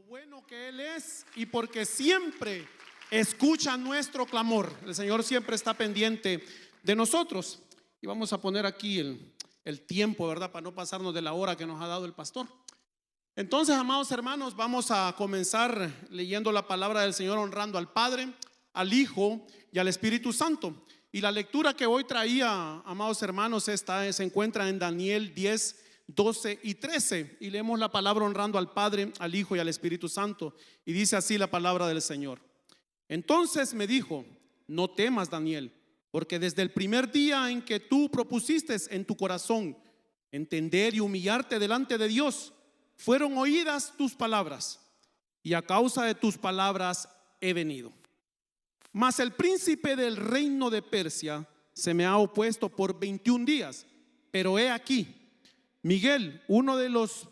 bueno que Él es y porque siempre escucha nuestro clamor. El Señor siempre está pendiente de nosotros. Y vamos a poner aquí el tiempo, ¿verdad? Para no pasarnos de la hora que nos ha dado el pastor. Entonces, amados hermanos, vamos a comenzar leyendo la palabra del Señor, honrando al Padre, al Hijo y al Espíritu Santo. Y la lectura que hoy traía, amados hermanos, se encuentra en Daniel 10, 12 y 13. Y leemos la palabra honrando al Padre, al Hijo y al Espíritu Santo. Y dice así la palabra del Señor. Entonces me dijo: no temas, Daniel, porque desde el primer día en que tú propusiste en tu corazón entender y humillarte delante de Dios, fueron oídas tus palabras, y a causa de tus palabras he venido. Mas el príncipe del reino de Persia se me ha opuesto por 21 días. Pero he aquí, Miguel, uno de los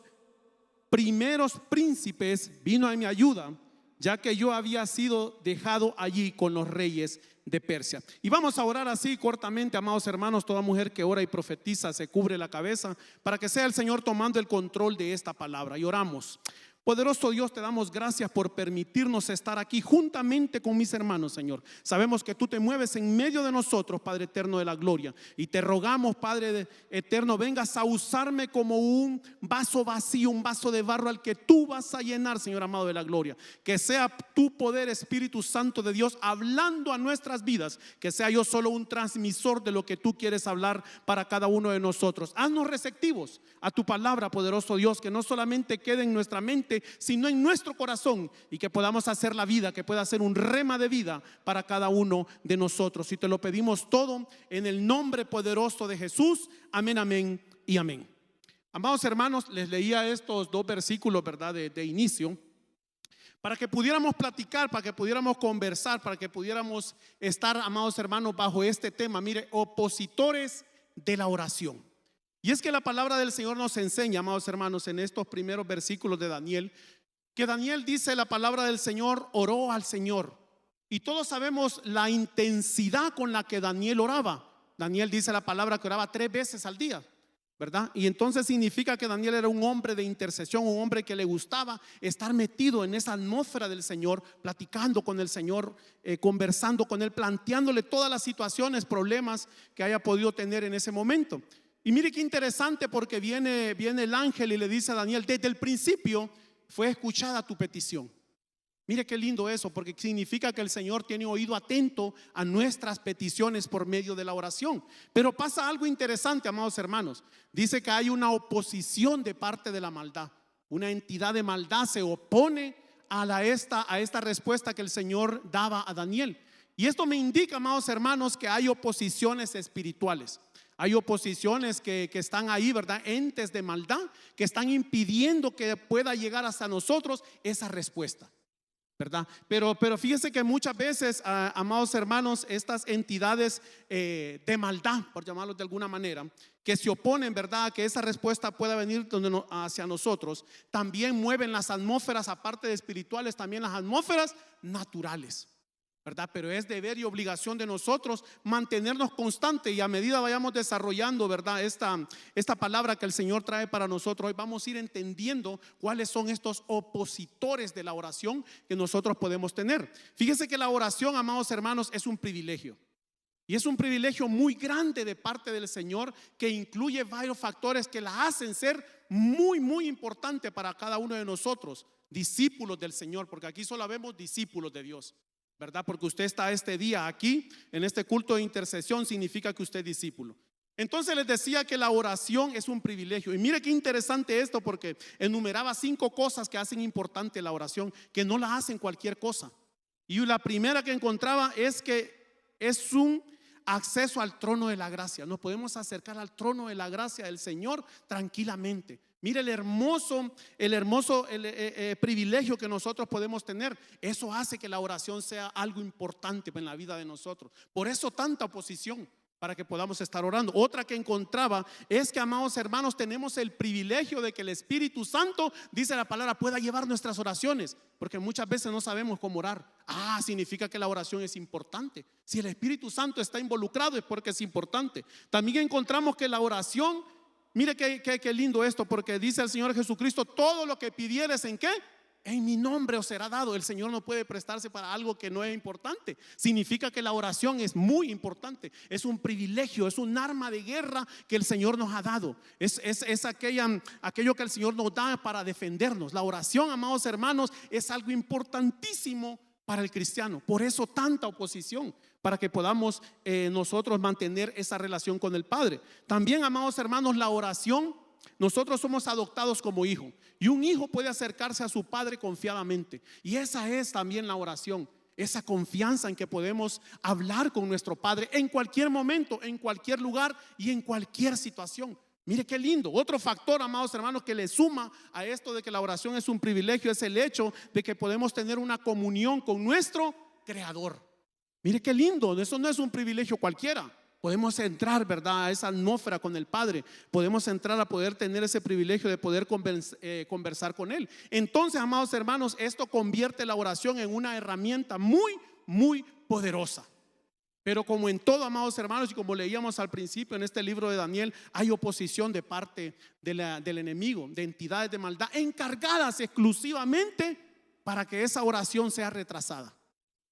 primeros príncipes, vino a mi ayuda, ya que yo había sido dejado allí con los reyes de Persia. Y vamos a orar así cortamente, amados hermanos. Toda mujer que ora y profetiza se cubre la cabeza, para que sea el Señor tomando el control de esta palabra. Y oramos. Poderoso Dios, te damos gracias por permitirnos estar aquí juntamente con mis hermanos, Señor. Sabemos que tú te mueves en medio de nosotros, Padre eterno de la gloria, y te rogamos, Padre eterno, vengas a usarme como un vaso vacío, un vaso de barro al que tú vas a llenar, Señor amado de la gloria. Que sea tu poder, Espíritu Santo de Dios, hablando a nuestras vidas. Que sea yo solo un transmisor de lo que tú quieres hablar para cada uno de nosotros. Haznos receptivos a tu palabra, poderoso Dios, que no solamente quede en nuestra mente, sino en nuestro corazón, y que podamos hacer la vida, que pueda ser un rema de vida para cada uno de nosotros. Y te lo pedimos todo en el nombre poderoso de Jesús. Amén, amén y amén. Amados hermanos, les leía estos dos versículos, ¿verdad? De inicio, para que pudiéramos platicar, para que pudiéramos conversar, para que pudiéramos estar, amados hermanos, bajo este tema. Mire, opositores de la oración. Y es que la palabra del Señor nos enseña, amados hermanos, en estos primeros versículos de Daniel, que Daniel, dice la palabra del Señor, oró al Señor. Y todos sabemos la intensidad con la que Daniel oraba. Daniel, dice la palabra, que oraba 3 veces al día, ¿verdad? Y entonces significa que Daniel era un hombre de intercesión, un hombre que le gustaba estar metido en esa atmósfera del Señor, platicando con el Señor, conversando con Él, planteándole todas las situaciones, problemas que haya podido tener en ese momento. Y mire qué interesante, porque viene el ángel y le dice a Daniel: desde el principio fue escuchada tu petición. Mire qué lindo eso, porque significa que el Señor tiene oído atento a nuestras peticiones por medio de la oración. Pero pasa algo interesante, amados hermanos. Dice que hay una oposición de parte de la maldad. Una entidad de maldad se opone a esta respuesta que el Señor daba a Daniel. Y esto me indica, amados hermanos, que hay oposiciones espirituales. Hay oposiciones que están ahí, ¿verdad? Entes de maldad que están impidiendo que pueda llegar hasta nosotros esa respuesta, ¿verdad? Pero fíjense que muchas veces, amados hermanos, estas entidades de maldad, por llamarlos de alguna manera, que se oponen, ¿verdad?, a que esa respuesta pueda venir hacia nosotros, también mueven las atmósferas, aparte de espirituales, también las atmósferas naturales, ¿verdad? Pero es deber y obligación de nosotros mantenernos constantes, y a medida vayamos desarrollando, ¿verdad?, esta palabra que el Señor trae para nosotros, hoy vamos a ir entendiendo cuáles son estos opositores de la oración que nosotros podemos tener. Fíjense que la oración, amados hermanos, es un privilegio. Y es un privilegio muy grande de parte del Señor, que incluye varios factores que la hacen ser muy, muy importante para cada uno de nosotros, discípulos del Señor, porque aquí solo vemos discípulos de Dios, ¿verdad? Porque usted está este día aquí en este culto de intercesión, significa que usted es discípulo. Entonces les decía que la oración es un privilegio. Y mire qué interesante esto, porque enumeraba 5 cosas que hacen importante la oración, que no la hacen cualquier cosa. Y la primera que encontraba es que es un acceso al trono de la gracia. Nos podemos acercar al trono de la gracia del Señor tranquilamente. Mire el hermoso privilegio que nosotros podemos tener. Eso hace que la oración sea algo importante en la vida de nosotros. Por eso tanta oposición, para que podamos estar orando. Otra que encontraba es que, amados hermanos, tenemos el privilegio de que el Espíritu Santo, dice la palabra, pueda llevar nuestras oraciones, porque muchas veces no sabemos cómo orar. Significa que la oración es importante. Si el Espíritu Santo está involucrado es porque es importante. También encontramos que la oración, mire qué lindo esto, porque dice el Señor Jesucristo: todo lo que pidieres, ¿en qué? en mi nombre os será dado. El Señor no puede prestarse para algo que no es importante. Significa que la oración es muy importante. Es un privilegio, es un arma de guerra que el Señor nos ha dado. Es aquello que el Señor nos da para defendernos. La oración, amados hermanos, es algo importantísimo para el cristiano. Por eso tanta oposición, para que podamos nosotros mantener esa relación con el Padre. También, amados hermanos, la oración, nosotros somos adoptados como hijos, y un hijo puede acercarse a su padre confiadamente, y esa es también la oración, esa confianza en que podemos hablar con nuestro Padre en cualquier momento, en cualquier lugar y en cualquier situación. Mire qué lindo. Otro factor, amados hermanos, que le suma a esto de que la oración es un privilegio, es el hecho de que podemos tener una comunión con nuestro Creador. Mire qué lindo, eso no es un privilegio cualquiera. Podemos entrar, ¿verdad?, a esa atmósfera con el Padre. Podemos entrar a poder tener ese privilegio de poder conversar con Él. Entonces, amados hermanos, esto convierte la oración en una herramienta muy, muy poderosa. Pero como en todo, amados hermanos, y como leíamos al principio en este libro de Daniel, hay oposición de parte del enemigo, de entidades de maldad encargadas exclusivamente para que esa oración sea retrasada.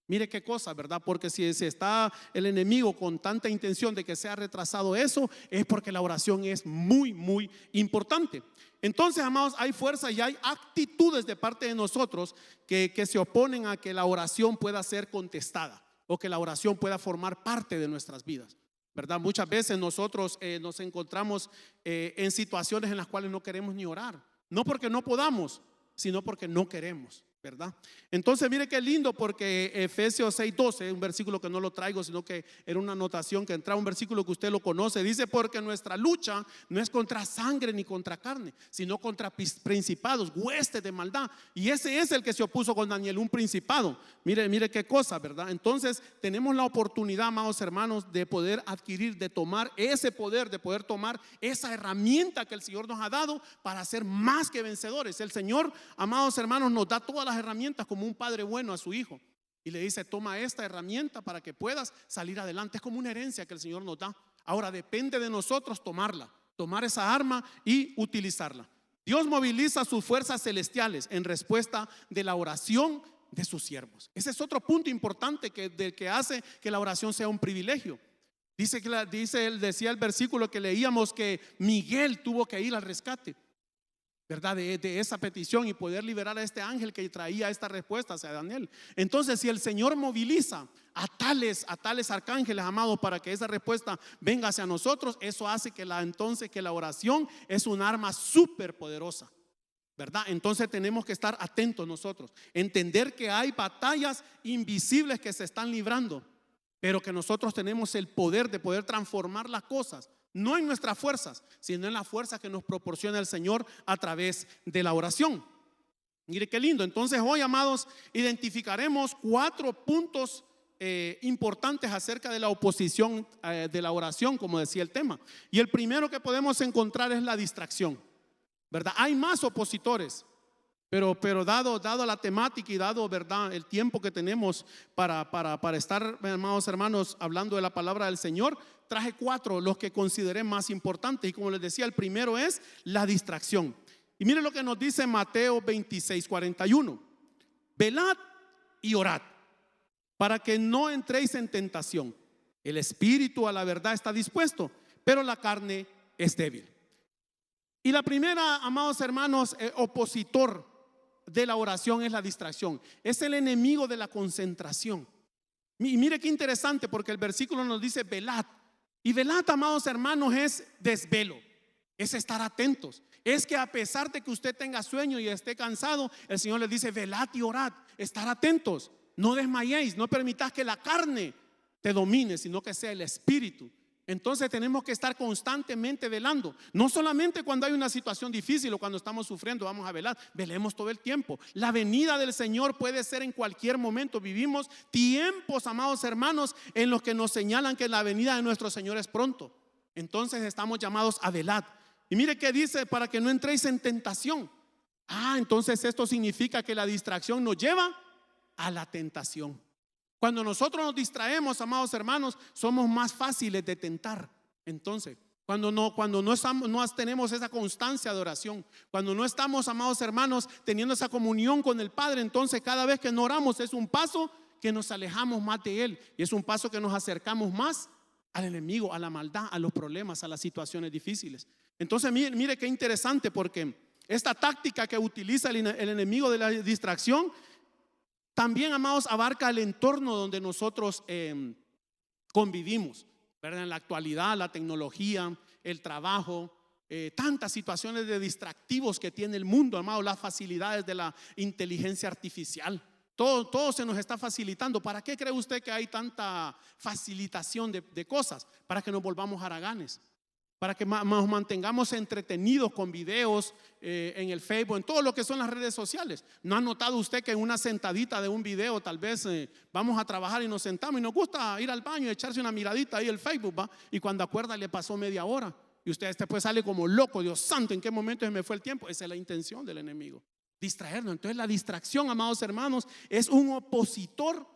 Mire qué cosa, ¿verdad? Porque si está el enemigo con tanta intención de que sea retrasado eso, es porque la oración es muy, muy importante. Entonces, amados, hay fuerza y hay actitudes de parte de nosotros que se oponen a que la oración pueda ser contestada o que la oración pueda formar parte de nuestras vidas, ¿verdad? Muchas veces nosotros nos encontramos en situaciones en las cuales no queremos ni orar, no porque no podamos, sino porque no queremos, ¿verdad? Entonces mire qué lindo, porque Efesios 6:12, un versículo que no lo traigo, sino que era una anotación que entraba, un versículo que usted lo conoce, dice: porque nuestra lucha no es contra sangre ni contra carne, sino contra principados, huestes de maldad. Y ese es el que se opuso con Daniel, un principado. Mire qué cosa, ¿verdad? Entonces tenemos la oportunidad, amados hermanos, de poder adquirir, de tomar ese poder, de poder tomar esa herramienta que el Señor nos ha dado para ser más que vencedores. El Señor, amados hermanos, nos da todas las herramientas como un padre bueno a su hijo, y le dice: toma esta herramienta para que puedas salir adelante. Es como una herencia que el Señor nos da. Ahora depende de nosotros tomarla, tomar esa arma y utilizarla. Dios moviliza sus fuerzas celestiales en respuesta de la oración de sus siervos. Ese es otro punto importante que hace que la oración sea un privilegio. Decía el versículo que leíamos que Miguel tuvo que ir al rescate, ¿verdad?, de esa petición y poder liberar a este ángel que traía esta respuesta hacia Daniel. Entonces, si el Señor moviliza a tales arcángeles, amados, para que esa respuesta venga hacia nosotros, eso hace que la oración es un arma súper poderosa, ¿verdad? Entonces tenemos que estar atentos nosotros, entender que hay batallas invisibles que se están librando, pero que nosotros tenemos el poder de poder transformar las cosas, no en nuestras fuerzas, sino en la fuerza que nos proporciona el Señor a través de la oración. Mire qué lindo. Entonces hoy, amados, identificaremos 4 puntos importantes acerca de la oposición de la oración, como decía el tema. Y el primero que podemos encontrar es la distracción, ¿verdad? Hay más opositores, pero dado la temática y dado, ¿verdad?, el tiempo que tenemos para estar, amados hermanos, hablando de la palabra del Señor, traje 4 los que consideré más importantes. Y como les decía, el primero es la distracción. Y mire lo que nos dice Mateo 26:41: velad y orad para que no entréis en tentación. El espíritu a la verdad está dispuesto, pero la carne es débil. Y la primera, amados hermanos, opositor de la oración es la distracción. Es el enemigo de la concentración. Y mire qué interesante, porque el versículo nos dice velad. Y velad, amados hermanos, es desvelo, es estar atentos. Es que a pesar de que usted tenga sueño y esté cansado, el Señor les dice: velad y orad, estar atentos. No desmayéis, no permitáis que la carne te domine, sino que sea el espíritu. Entonces tenemos que estar constantemente velando. No solamente cuando hay una situación difícil o cuando estamos sufriendo vamos a velar, velemos todo el tiempo. La venida del Señor puede ser en cualquier momento. Vivimos tiempos, amados hermanos, en los que nos señalan que la venida de nuestro Señor es pronto. Entonces estamos llamados a velar. Y mire que dice: para que no entréis en tentación. Entonces esto significa que la distracción nos lleva a la tentación. Cuando nosotros nos distraemos, amados hermanos, somos más fáciles de tentar. Entonces, No tenemos esa constancia de oración, cuando no estamos, amados hermanos, teniendo esa comunión con el Padre, entonces cada vez que no oramos es un paso que nos alejamos más de Él, y es un paso que nos acercamos más al enemigo, a la maldad, a los problemas, a las situaciones difíciles. Entonces mire qué interesante, porque esta táctica que utiliza el enemigo de la distracción también, amados, abarca el entorno donde nosotros convivimos, ¿verdad? En la actualidad, la tecnología, el trabajo, tantas situaciones de distractivos que tiene el mundo, amados, las facilidades de la inteligencia artificial. Todo se nos está facilitando. ¿Para qué cree usted que hay tanta facilitación de cosas? Para que nos volvamos haraganes, para que nos mantengamos entretenidos con videos en el Facebook, en todo lo que son las redes sociales. ¿No ha notado usted que en una sentadita de un video, tal vez vamos a trabajar y nos sentamos y nos gusta ir al baño y echarse una miradita ahí el Facebook, ¿va? Y cuando acuerda le pasó media hora y usted después sale como loco? Dios santo, ¿en qué momento se me fue el tiempo? Esa es la intención del enemigo, distraernos. Entonces la distracción, amados hermanos, es un opositor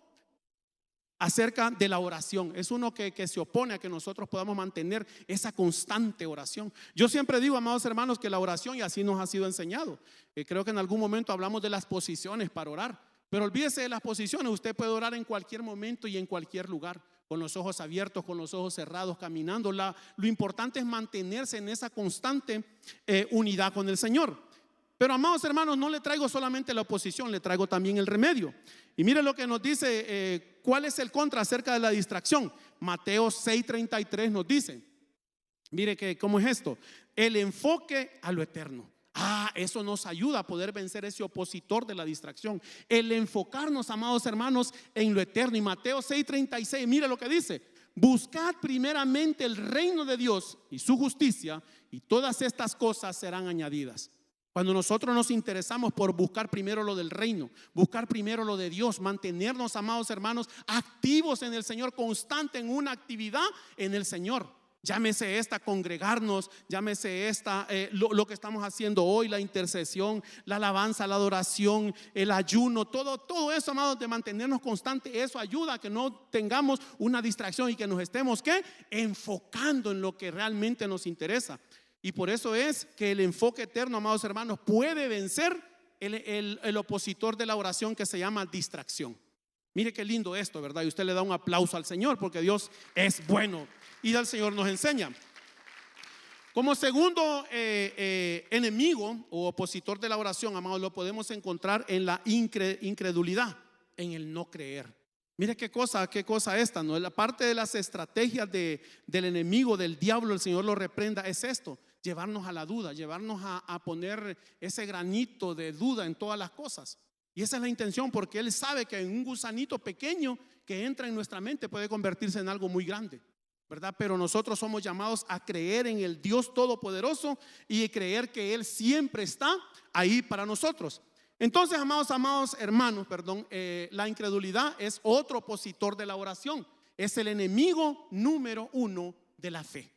acerca de la oración. Es uno que se opone a que nosotros podamos mantener esa constante oración. Yo siempre digo, amados hermanos, que la oración, y así nos ha sido enseñado, creo que en algún momento hablamos de las posiciones para orar, pero olvídese de las posiciones. Usted puede orar en cualquier momento y en cualquier lugar, con los ojos abiertos, con los ojos cerrados, caminando. Lo importante es mantenerse en esa constante unidad con el Señor. Pero, amados hermanos, no le traigo solamente la oposición, le traigo también el remedio. Y mire lo que nos dice, cuál es el contra acerca de la distracción. Mateo 6:33 nos dice, mire que cómo es esto: el enfoque a lo eterno. Eso nos ayuda a poder vencer ese opositor de la distracción. El enfocarnos, amados hermanos, en lo eterno. Y Mateo 6:36, mire lo que dice: buscad primeramente el reino de Dios y su justicia, y todas estas cosas serán añadidas. Cuando nosotros nos interesamos por buscar primero lo del reino, buscar primero lo de Dios, mantenernos, amados hermanos, activos en el Señor, constante en una actividad en el Señor. Llámese esta congregarnos, llámese esta lo que estamos haciendo hoy, la intercesión, la alabanza, la adoración, el ayuno, todo eso, amados, de mantenernos constantes. Eso ayuda a que no tengamos una distracción y que nos estemos enfocando en lo que realmente nos interesa. Y por eso es que el enfoque eterno, amados hermanos, puede vencer el opositor de la oración, que se llama distracción. Mire qué lindo esto, ¿verdad? Y usted le da un aplauso al Señor, porque Dios es bueno y el Señor nos enseña. Como segundo enemigo o opositor de la oración, amados, lo podemos encontrar en la incredulidad, en el no creer. Mire qué cosa esta, ¿no? La parte de las estrategias del enemigo, del diablo, el Señor lo reprenda, es esto: llevarnos a la duda, llevarnos a poner ese granito de duda en todas las cosas. Y esa es la intención, porque Él sabe que en un gusanito pequeño que entra en nuestra mente puede convertirse en algo muy grande, ¿verdad? Pero nosotros somos llamados a creer en el Dios Todopoderoso y creer que Él siempre está ahí para nosotros. Entonces, amados hermanos, la incredulidad es otro opositor de la oración. Es el enemigo número uno de la fe.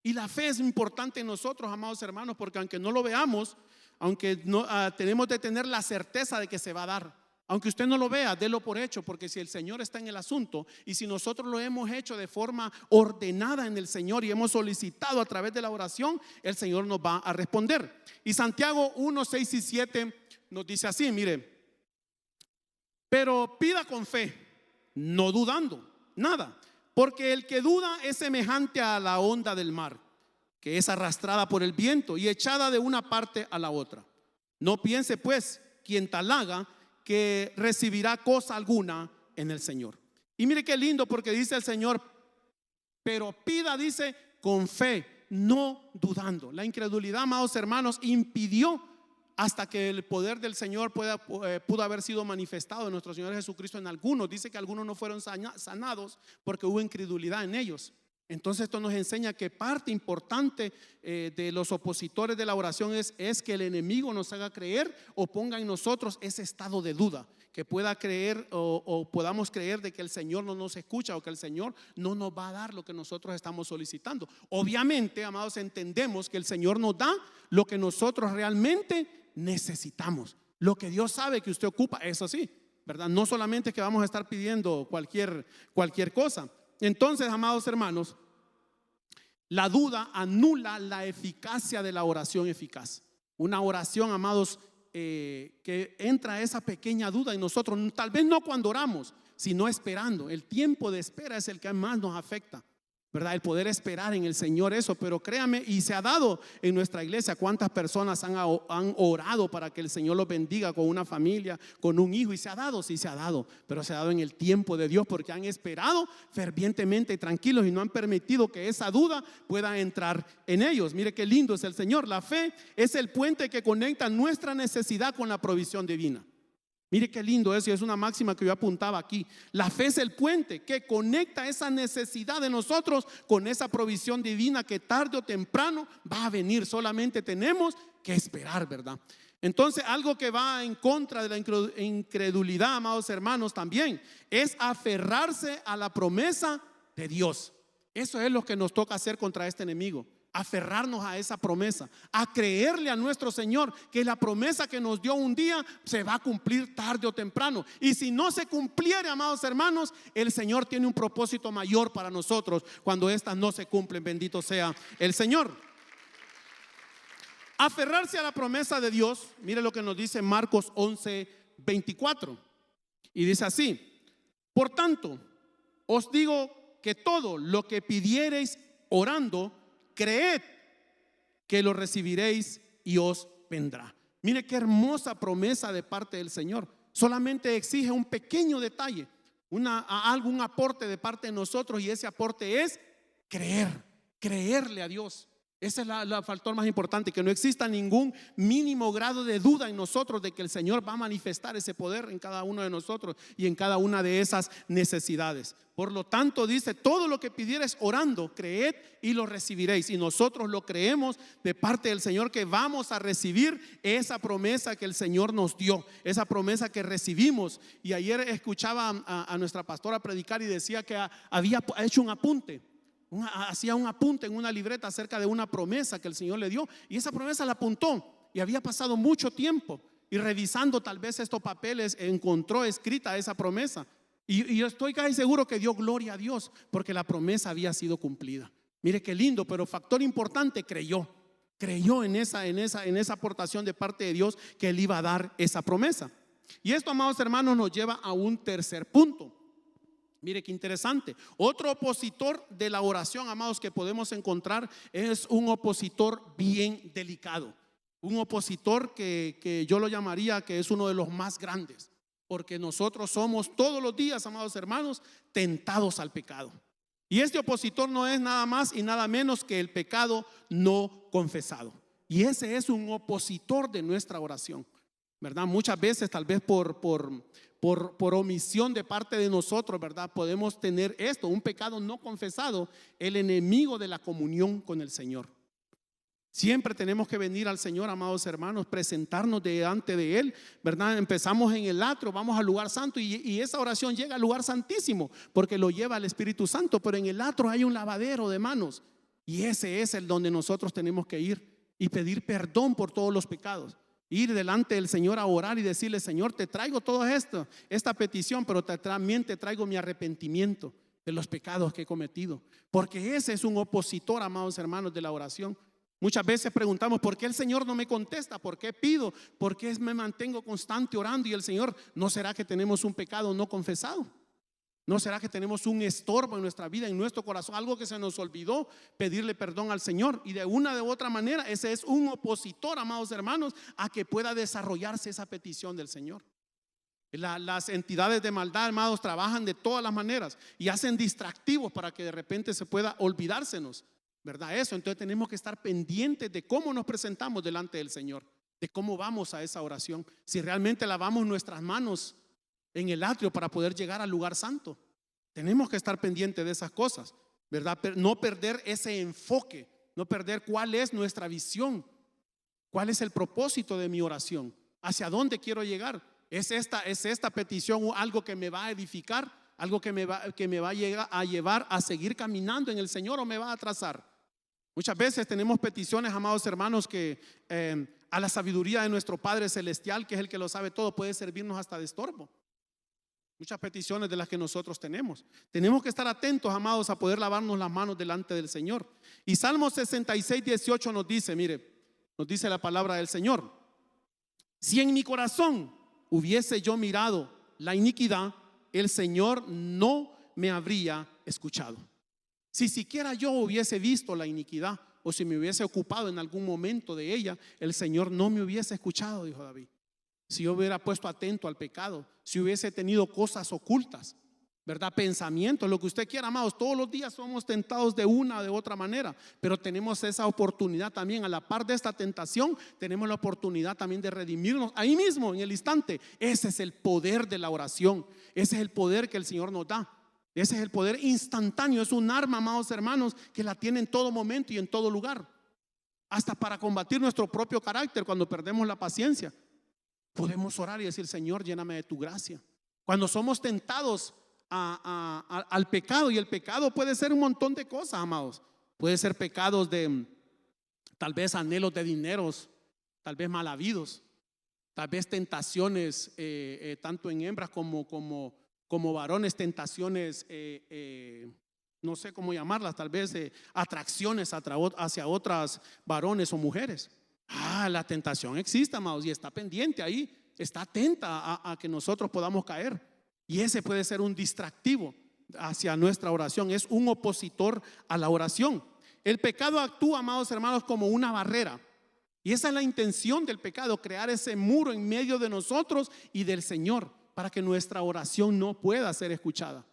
Y la fe es importante en nosotros, amados hermanos, porque aunque no lo veamos, aunque no, tenemos de tener la certeza de que se va a dar. Aunque usted no lo vea, délo por hecho, porque si el Señor está en el asunto y si nosotros lo hemos hecho de forma ordenada en el Señor y hemos solicitado a través de la oración, el Señor nos va a responder. Y Santiago 1, 6 y 7 nos dice así, mire: pero pida con fe, no dudando nada, porque el que duda es semejante a la onda del mar, que es arrastrada por el viento y echada de una parte a la otra. No piense pues quien tal haga que recibirá cosa alguna en el Señor. Y mire qué lindo, porque dice el Señor: pero pida, dice, con fe, no dudando. La incredulidad, amados hermanos, impidió hasta que el poder del Señor pudo haber sido manifestado en nuestro Señor Jesucristo en algunos. Dice que algunos no fueron sanados porque hubo incredulidad en ellos. Entonces esto nos enseña que parte importante de los opositores de la oración es que el enemigo nos haga creer o ponga en nosotros ese estado de duda, que pueda creer o podamos creer de que el Señor no nos escucha o que el Señor no nos va a dar lo que nosotros estamos solicitando. Obviamente, amados, entendemos que el Señor nos da lo que nosotros realmente necesitamos, lo que Dios sabe que usted ocupa, eso sí, ¿verdad? No solamente que vamos a estar pidiendo cualquier cosa. Entonces, amados hermanos, La duda anula la eficacia de la oración eficaz. Una oración, amados, que entra esa pequeña duda en nosotros, tal vez no cuando oramos, sino esperando. El tiempo de espera es el que más nos afecta, ¿verdad? El poder esperar en el Señor eso. Pero créame, y se ha dado en nuestra iglesia, cuántas personas han orado para que el Señor los bendiga con una familia, con un hijo, y se ha dado, sí se ha dado, pero se ha dado en el tiempo de Dios, porque han esperado fervientemente y tranquilos y no han permitido que esa duda pueda entrar en ellos. Mire qué lindo es el Señor. La fe es el puente que conecta nuestra necesidad con la provisión divina. Mire qué lindo eso, y es una máxima que yo apuntaba aquí. La fe es el puente que conecta esa necesidad de nosotros con esa provisión divina que tarde o temprano va a venir. Solamente tenemos que esperar, ¿verdad? Entonces, algo que va en contra de la incredulidad, amados hermanos, también es aferrarse a la promesa de Dios. Eso es lo que nos toca hacer contra este enemigo. Aferrarnos a esa promesa, a creerle a nuestro Señor que la promesa que nos dio un día se va a cumplir tarde o temprano. Y si no se cumpliera, amados hermanos, el Señor tiene un propósito mayor para nosotros cuando estas no se cumplen. Bendito sea el Señor. Aferrarse a la promesa de Dios. Mire lo que nos dice Marcos 11:24, y dice así: por tanto, os digo que todo lo que pidiereis orando, creed que lo recibiréis y os vendrá. Mire qué hermosa promesa de parte del Señor. Solamente exige un pequeño detalle, algún aporte de parte de nosotros, y ese aporte es creerle a Dios. Ese es el factor más importante, que no exista ningún mínimo grado de duda en nosotros de que el Señor va a manifestar ese poder en cada uno de nosotros y en cada una de esas necesidades. Por lo tanto, dice: todo lo que pidiereis orando, creed y lo recibiréis. Y nosotros lo creemos de parte del Señor, que vamos a recibir esa promesa que el Señor nos dio, esa promesa que recibimos. Y ayer escuchaba a nuestra pastora predicar y decía que había hecho un apunte. Hacía un apunte en una libreta acerca de una promesa que el Señor le dio, y esa promesa la apuntó, y había pasado mucho tiempo, y revisando tal vez estos papeles encontró escrita esa promesa, y yo estoy casi seguro que dio gloria a Dios porque la promesa había sido cumplida. Mire qué lindo. Pero factor importante, creyó en esa aportación de parte de Dios, que Él iba a dar esa promesa. Y esto, amados hermanos, nos lleva a un tercer punto. Mire qué interesante. Otro opositor de la oración, amados, que podemos encontrar es un opositor bien delicado. Un opositor que yo lo llamaría que es uno de los más grandes, porque nosotros somos todos los días, amados hermanos, tentados al pecado. Y este opositor no es nada más y nada menos que el pecado no confesado. Y ese es un opositor de nuestra oración, ¿verdad? Muchas veces, tal vez por omisión de parte de nosotros, ¿verdad?, podemos tener un pecado no confesado, el enemigo de la comunión con el Señor. Siempre tenemos que venir al Señor, amados hermanos, presentarnos delante de Él, ¿verdad? Empezamos en el atrio, vamos al lugar santo, y esa oración llega al lugar santísimo porque lo lleva el Espíritu Santo. Pero en el atrio hay un lavadero de manos, y ese es el donde nosotros tenemos que ir y pedir perdón por todos los pecados. Ir delante del Señor a orar y decirle: Señor, te traigo todo esta petición, pero también te traigo mi arrepentimiento de los pecados que he cometido. Porque ese es un opositor, amados hermanos, de la oración. Muchas veces preguntamos: ¿por qué el Señor no me contesta? ¿Por qué pido? ¿Por qué me mantengo constante orando y el Señor? ¿No será que tenemos un pecado no confesado? ¿No será que tenemos un estorbo en nuestra vida, en nuestro corazón? Algo que se nos olvidó pedirle perdón al Señor. Y de una u otra manera, ese es un opositor, amados hermanos, a que pueda desarrollarse esa petición del Señor. Las entidades de maldad, hermanos, trabajan de todas las maneras y hacen distractivos para que de repente se pueda olvidársenos, ¿verdad? Eso. Entonces tenemos que estar pendientes de cómo nos presentamos delante del Señor, de cómo vamos a esa oración, si realmente lavamos nuestras manos en el atrio para poder llegar al lugar santo. Tenemos que estar pendientes de esas cosas, ¿verdad? No perder ese enfoque, no perder cuál es nuestra visión, cuál es el propósito de mi oración, hacia dónde quiero llegar. ¿Es esta petición algo que me va a edificar, algo que me va a llevar a seguir caminando en el Señor, o me va a atrasar? Muchas veces tenemos peticiones, amados hermanos, que a la sabiduría de nuestro Padre Celestial, que es el que lo sabe todo, puede servirnos hasta de estorbo. Muchas peticiones de las que nosotros tenemos. Tenemos que estar atentos, amados, a poder lavarnos las manos delante del Señor. Y Salmo 66:18 nos dice, mire, nos dice la palabra del Señor: si en mi corazón hubiese yo mirado la iniquidad, el Señor no me habría escuchado. Si siquiera yo hubiese visto la iniquidad, o si me hubiese ocupado en algún momento de ella, el Señor no me hubiese escuchado, dijo David. Si yo hubiera puesto atento al pecado, si hubiese tenido cosas ocultas, ¿verdad? Pensamientos, lo que usted quiera, amados. Todos los días somos tentados de una o de otra manera, pero tenemos esa oportunidad también. A la par de esta tentación, tenemos la oportunidad también de redimirnos ahí mismo, en el instante. Ese es el poder de la oración. Ese es el poder que el Señor nos da. Ese es el poder instantáneo. Es un arma, amados hermanos, que la tiene en todo momento y en todo lugar. Hasta para combatir nuestro propio carácter cuando perdemos la paciencia. Podemos orar y decir: Señor, lléname de tu gracia. Cuando somos tentados al pecado, y el pecado puede ser un montón de cosas, amados. Puede ser pecados de tal vez anhelos de dineros, tal vez mal habidos, tal vez tentaciones tanto en hembras como varones, tentaciones no sé cómo llamarlas, tal vez atracciones hacia otras varones o mujeres. La tentación existe, amados, y está pendiente ahí, está atenta a que nosotros podamos caer. Y ese puede ser un distractivo hacia nuestra oración, es un opositor a la oración. El pecado actúa, amados hermanos, como una barrera. Y esa es la intención del pecado: crear ese muro en medio de nosotros y del Señor, para que nuestra oración no pueda ser escuchada.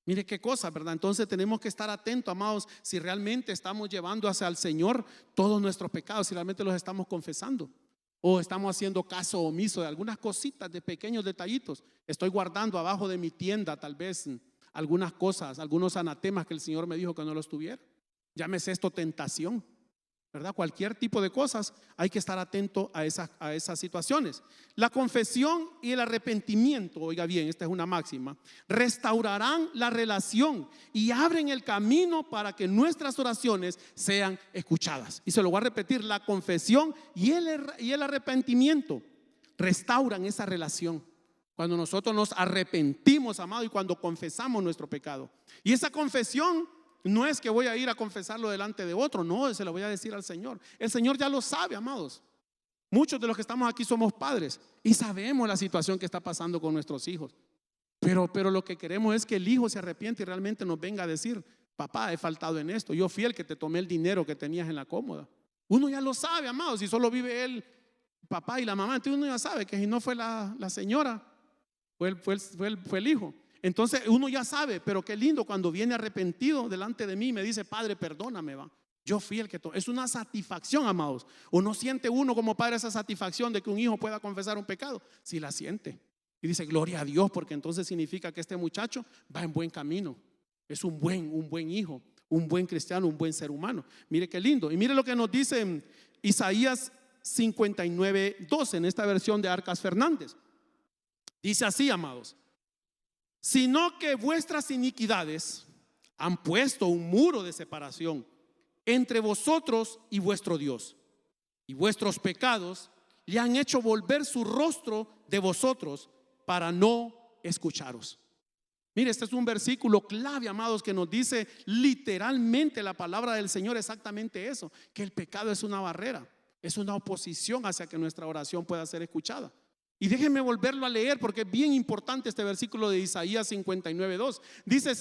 Mire qué cosa, ¿verdad? Entonces tenemos que estar atentos, amados, si realmente estamos llevando hacia el Señor todos nuestros pecados, si realmente los estamos confesando, o estamos haciendo caso omiso de algunas cositas, de pequeños detallitos. Estoy guardando abajo de mi tienda tal vez algunas cosas, algunos anatemas que el Señor me dijo que no los tuviera. Llámese esto tentación, ¿verdad? Cualquier tipo de cosas, hay que estar atento a esas situaciones. La confesión y el arrepentimiento, oiga bien, esta es una máxima, restaurarán la relación y abren el camino para que nuestras oraciones sean escuchadas. Y se lo voy a repetir: la confesión y el arrepentimiento restauran esa relación. Cuando nosotros nos arrepentimos, amado, y cuando confesamos nuestro pecado. Y esa confesión no es que voy a ir a confesarlo delante de otro, no, se lo voy a decir al Señor. El Señor ya lo sabe, amados. Muchos de los que estamos aquí somos padres y sabemos la situación que está pasando con nuestros hijos. Pero lo que queremos es que el hijo se arrepiente y realmente nos venga a decir: papá, he faltado en esto, yo fui el que te tomé el dinero que tenías en la cómoda. Uno ya lo sabe, amados, si solo vive él, papá y la mamá. Entonces uno ya sabe que si no fue la señora, fue el hijo. Entonces uno ya sabe, pero qué lindo cuando viene arrepentido delante de mí y me dice: Padre, perdóname, va. Yo fui el que es una satisfacción, amados. ¿O no siente uno como padre esa satisfacción de que un hijo pueda confesar un pecado? Sí la siente. Y dice: gloria a Dios, porque entonces significa que este muchacho va en buen camino. Es un buen hijo, un buen cristiano, un buen ser humano. Mire qué lindo. Y mire lo que nos dice Isaías 59:12 en esta versión de Arcas Fernández. Dice así, amados: sino que vuestras iniquidades han puesto un muro de separación entre vosotros y vuestro Dios, y vuestros pecados le han hecho volver su rostro de vosotros para no escucharos. Mire, este es un versículo clave, amados, que nos dice literalmente la palabra del Señor exactamente eso: que el pecado es una barrera, es una oposición hacia que nuestra oración pueda ser escuchada. Y déjenme volverlo a leer porque es bien importante este versículo de Isaías 59:2. Dice: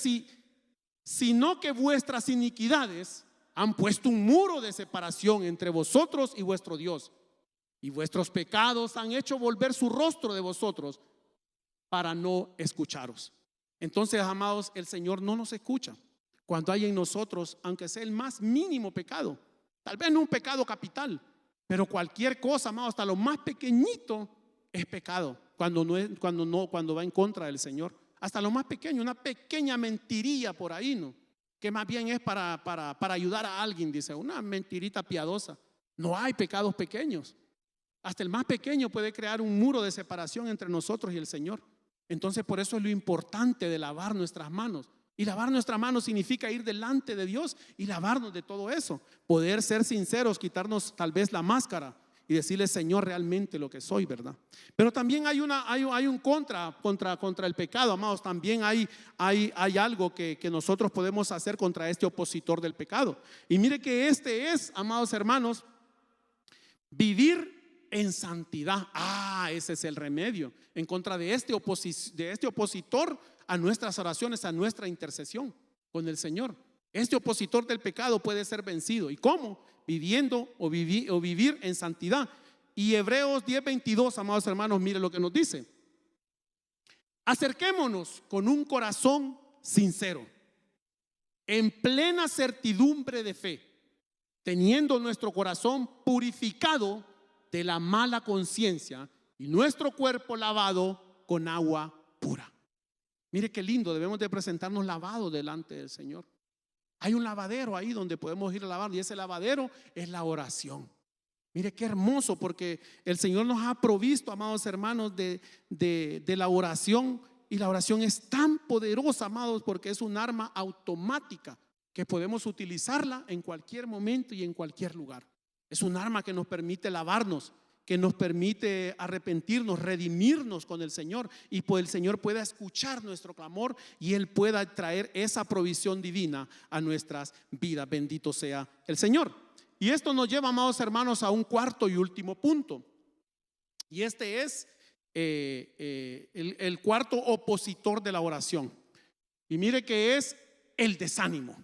sino que vuestras iniquidades han puesto un muro de separación entre vosotros y vuestro Dios, y vuestros pecados han hecho volver su rostro de vosotros para no escucharos. Entonces, amados, el Señor no nos escucha cuando hay en nosotros, aunque sea el más mínimo pecado, tal vez no un pecado capital, pero cualquier cosa, amados, hasta lo más pequeñito es pecado cuando va en contra del Señor. Hasta lo más pequeño, una pequeña mentirilla por ahí, ¿no? Que más bien es para ayudar a alguien, dice, una mentirita piadosa. No hay pecados pequeños. Hasta el más pequeño puede crear un muro de separación entre nosotros y el Señor. Entonces, por eso es lo importante de lavar nuestras manos. Y lavar nuestras manos significa ir delante de Dios y lavarnos de todo eso. Poder ser sinceros, quitarnos tal vez la máscara y decirle: Señor, realmente lo que soy, ¿verdad? Pero también hay un contra el pecado, amados. También hay algo que nosotros podemos hacer contra este opositor del pecado. Y mire que este es, amados hermanos, vivir en santidad. Ese es el remedio en contra de este opositor a nuestras oraciones, a nuestra intercesión con el Señor. Este opositor del pecado puede ser vencido. ¿Y cómo? Viviendo o vivir en santidad. Y Hebreos 10:22, amados hermanos, mire lo que nos dice: acerquémonos con un corazón sincero, en plena certidumbre de fe, teniendo nuestro corazón purificado de la mala conciencia y nuestro cuerpo lavado con agua pura. Mire qué lindo, debemos de presentarnos lavados delante del Señor. Hay un lavadero ahí donde podemos ir a lavar, y ese lavadero es la oración. Mire qué hermoso, porque el Señor nos ha provisto, amados hermanos, de la oración. Y la oración es tan poderosa, amados, porque es un arma automática que podemos utilizarla en cualquier momento y en cualquier lugar. Es un arma que nos permite lavarnos, que nos permite arrepentirnos, redimirnos con el Señor, y pues el Señor pueda escuchar nuestro clamor y Él pueda traer esa provisión divina a nuestras vidas. Bendito sea el Señor. Y esto nos lleva, amados hermanos, a un cuarto y último punto. Y este es el cuarto opositor de la oración. Y mire que es el desánimo.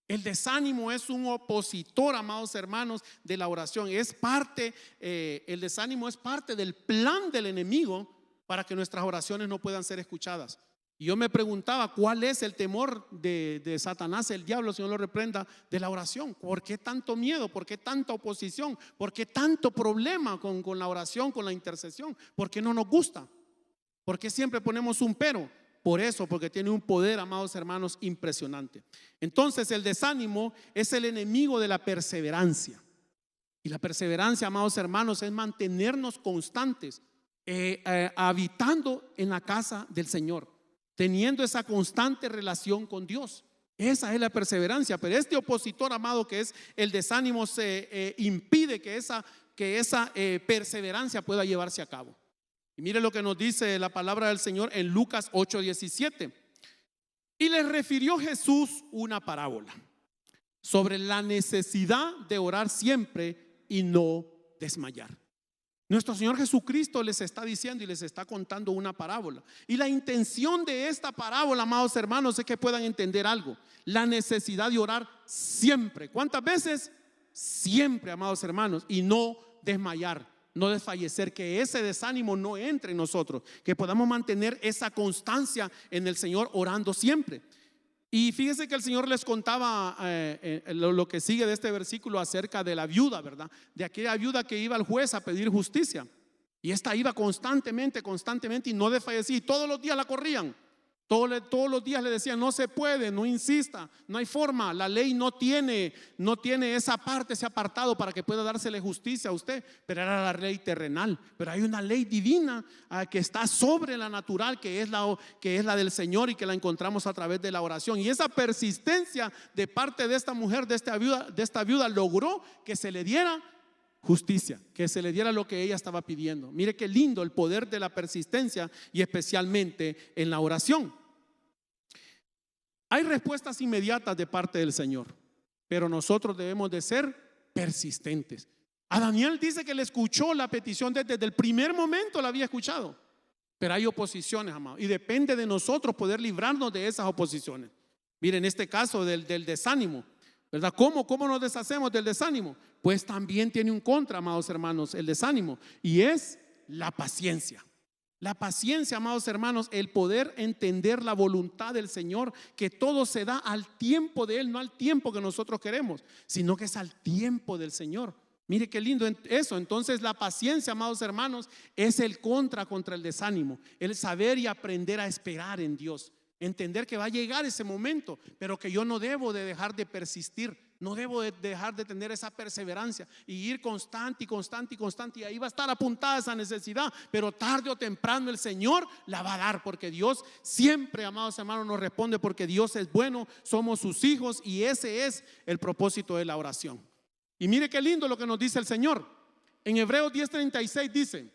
El desánimo es un opositor, amados hermanos, de la oración. El desánimo es parte del plan del enemigo para que nuestras oraciones no puedan ser escuchadas. Y yo me preguntaba, ¿cuál es el temor de Satanás, el diablo, el Señor lo reprenda, de la oración? ¿Por qué tanto miedo? ¿Por qué tanta oposición? ¿Por qué tanto problema con la oración, con la intercesión? ¿Por qué no nos gusta? ¿Por qué siempre ponemos un pero? Por eso, porque tiene un poder, amados hermanos, impresionante. Entonces, el desánimo es el enemigo de la perseverancia. Y la perseverancia, amados hermanos, es mantenernos constantes, habitando en la casa del Señor, teniendo esa constante relación con Dios. Esa es la perseverancia. Pero este opositor, amado, que es el desánimo, impide que esa perseverancia pueda llevarse a cabo. Y mire lo que nos dice la palabra del Señor en Lucas 8:17. Y les refirió Jesús una parábola sobre la necesidad de orar siempre y no desmayar. Nuestro Señor Jesucristo les está diciendo y les está contando una parábola. Y la intención de esta parábola, amados hermanos, es que puedan entender algo: la necesidad de orar siempre. ¿Cuántas veces? Siempre, amados hermanos, y no desmayar, no desfallecer, que ese desánimo no entre en nosotros, que podamos mantener esa constancia en el Señor orando siempre. Y fíjese que el Señor les contaba lo que sigue de este versículo acerca de la viuda, ¿verdad? De aquella viuda que iba al juez a pedir justicia, y esta iba constantemente y no desfallecía, y todos los días la corrían. Todos los días le decían: no se puede, no insista, no hay forma, la ley no tiene esa parte, ese apartado para que pueda dársele justicia a usted. Pero era la ley terrenal. Pero hay una ley divina que está sobre la natural, que es la del Señor, y que la encontramos a través de la oración. Y esa persistencia de parte de esta mujer, de esta viuda, logró que se le diera justicia, que se le diera lo que ella estaba pidiendo. Mire qué lindo el poder de la persistencia, y especialmente en la oración. Hay respuestas inmediatas de parte del Señor, pero nosotros debemos de ser persistentes. A Daniel dice que le escuchó la petición desde el primer momento, la había escuchado. Pero hay oposiciones, amados, y depende de nosotros poder librarnos de esas oposiciones. Miren, en este caso del desánimo, ¿verdad? ¿Cómo nos deshacemos del desánimo? Pues también tiene un contra, amados hermanos, el desánimo, y es la paciencia. La paciencia, amados hermanos, el poder entender la voluntad del Señor, que todo se da al tiempo de Él, no al tiempo que nosotros queremos, sino que es al tiempo del Señor. Mire qué lindo eso. Entonces la paciencia, amados hermanos, es el contra el desánimo, el saber y aprender a esperar en Dios, entender que va a llegar ese momento, pero que yo no debo de dejar de persistir, no debo de dejar de tener esa perseverancia y ir constante, y ahí va a estar apuntada esa necesidad, pero tarde o temprano el Señor la va a dar, porque Dios siempre, amados hermanos, nos responde, porque Dios es bueno, somos sus hijos, y ese es el propósito de la oración. Y mire qué lindo lo que nos dice el Señor: En Hebreos 10:36 dice: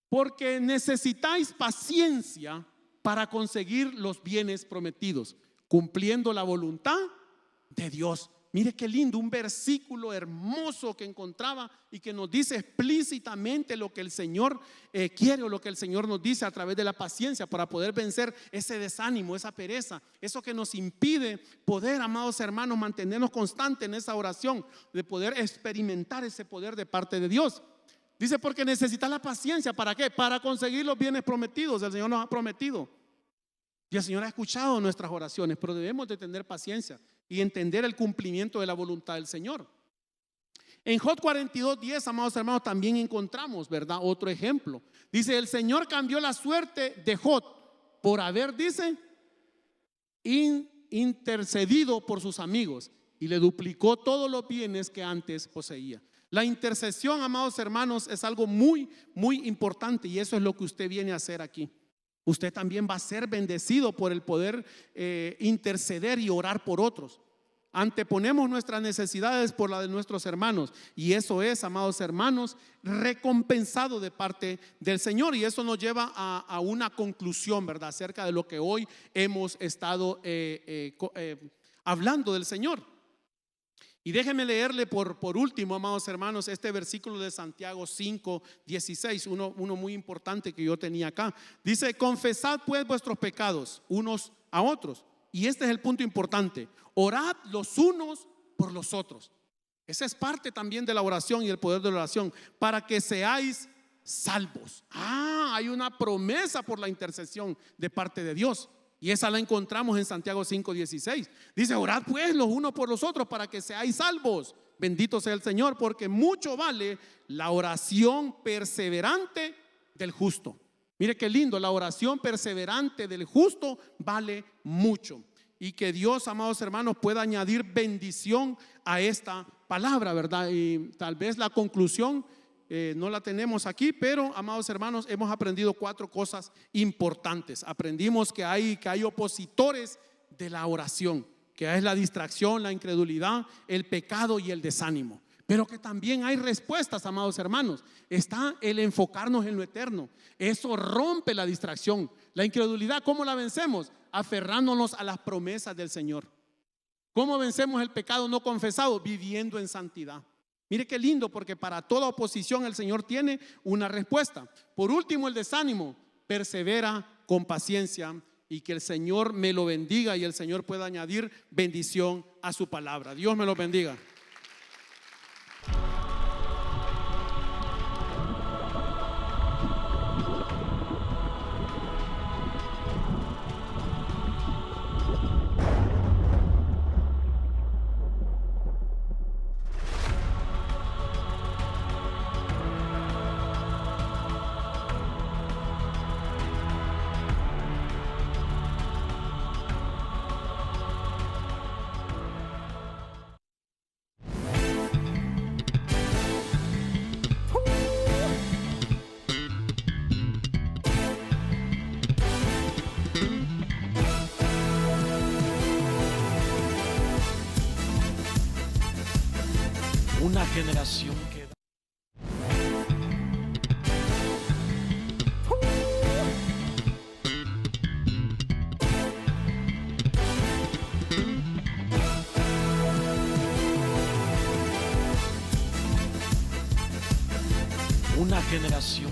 porque necesitáis paciencia para conseguir los bienes prometidos, cumpliendo la voluntad de Dios. Mire qué lindo, un versículo hermoso que encontraba y que nos dice explícitamente lo que el Señor quiere, o lo que el Señor nos dice a través de la paciencia, para poder vencer ese desánimo, esa pereza, eso que nos impide poder, amados hermanos, mantenernos constantes en esa oración, de poder experimentar ese poder de parte de Dios. Dice: porque necesita la paciencia. ¿Para qué? Para conseguir los bienes prometidos. El Señor nos ha prometido y el Señor ha escuchado nuestras oraciones, pero debemos de tener paciencia y entender el cumplimiento de la voluntad del Señor. En Job 42:10, amados hermanos, también encontramos, ¿verdad?, otro ejemplo. Dice: el Señor cambió la suerte de Job por haber, dice, intercedido por sus amigos, y le duplicó todos los bienes que antes poseía. La intercesión, amados hermanos, es algo muy, muy importante, y eso es lo que usted viene a hacer aquí. Usted también va a ser bendecido por el poder interceder y orar por otros. Anteponemos nuestras necesidades por la de nuestros hermanos, y eso es, amados hermanos, recompensado de parte del Señor. Y eso nos lleva a una conclusión, ¿verdad?, acerca de lo que hoy hemos estado hablando del Señor. Y déjeme leerle por último, amados hermanos, este versículo de Santiago 5:16, uno muy importante que yo tenía acá. Dice: confesad pues vuestros pecados unos a otros. Y este es el punto importante: orad los unos por los otros. Esa es parte también de la oración y el poder de la oración, para que seáis salvos. Hay una promesa por la intercesión de parte de Dios. Y esa la encontramos en Santiago 5:16. Dice: orad pues los unos por los otros para que seáis salvos. Bendito sea el Señor, porque mucho vale la oración perseverante del justo. Mire qué lindo, la oración perseverante del justo vale mucho. Y que Dios, amados hermanos, pueda añadir bendición a esta palabra, ¿verdad? Y tal vez la conclusión no la tenemos aquí, pero, amados hermanos, hemos aprendido 4 cosas importantes. Aprendimos que hay opositores de la oración, que es la distracción, la incredulidad, el pecado y el desánimo. Pero que también hay respuestas, amados hermanos. Está el enfocarnos en lo eterno. Eso rompe la distracción. La incredulidad, ¿cómo la vencemos? Aferrándonos a las promesas del Señor. ¿Cómo vencemos el pecado no confesado? Viviendo en santidad. Mire qué lindo, porque para toda oposición el Señor tiene una respuesta. Por último, el desánimo: persevera con paciencia, y que el Señor me lo bendiga y el Señor pueda añadir bendición a su palabra. Dios me lo bendiga. Una generación que una generación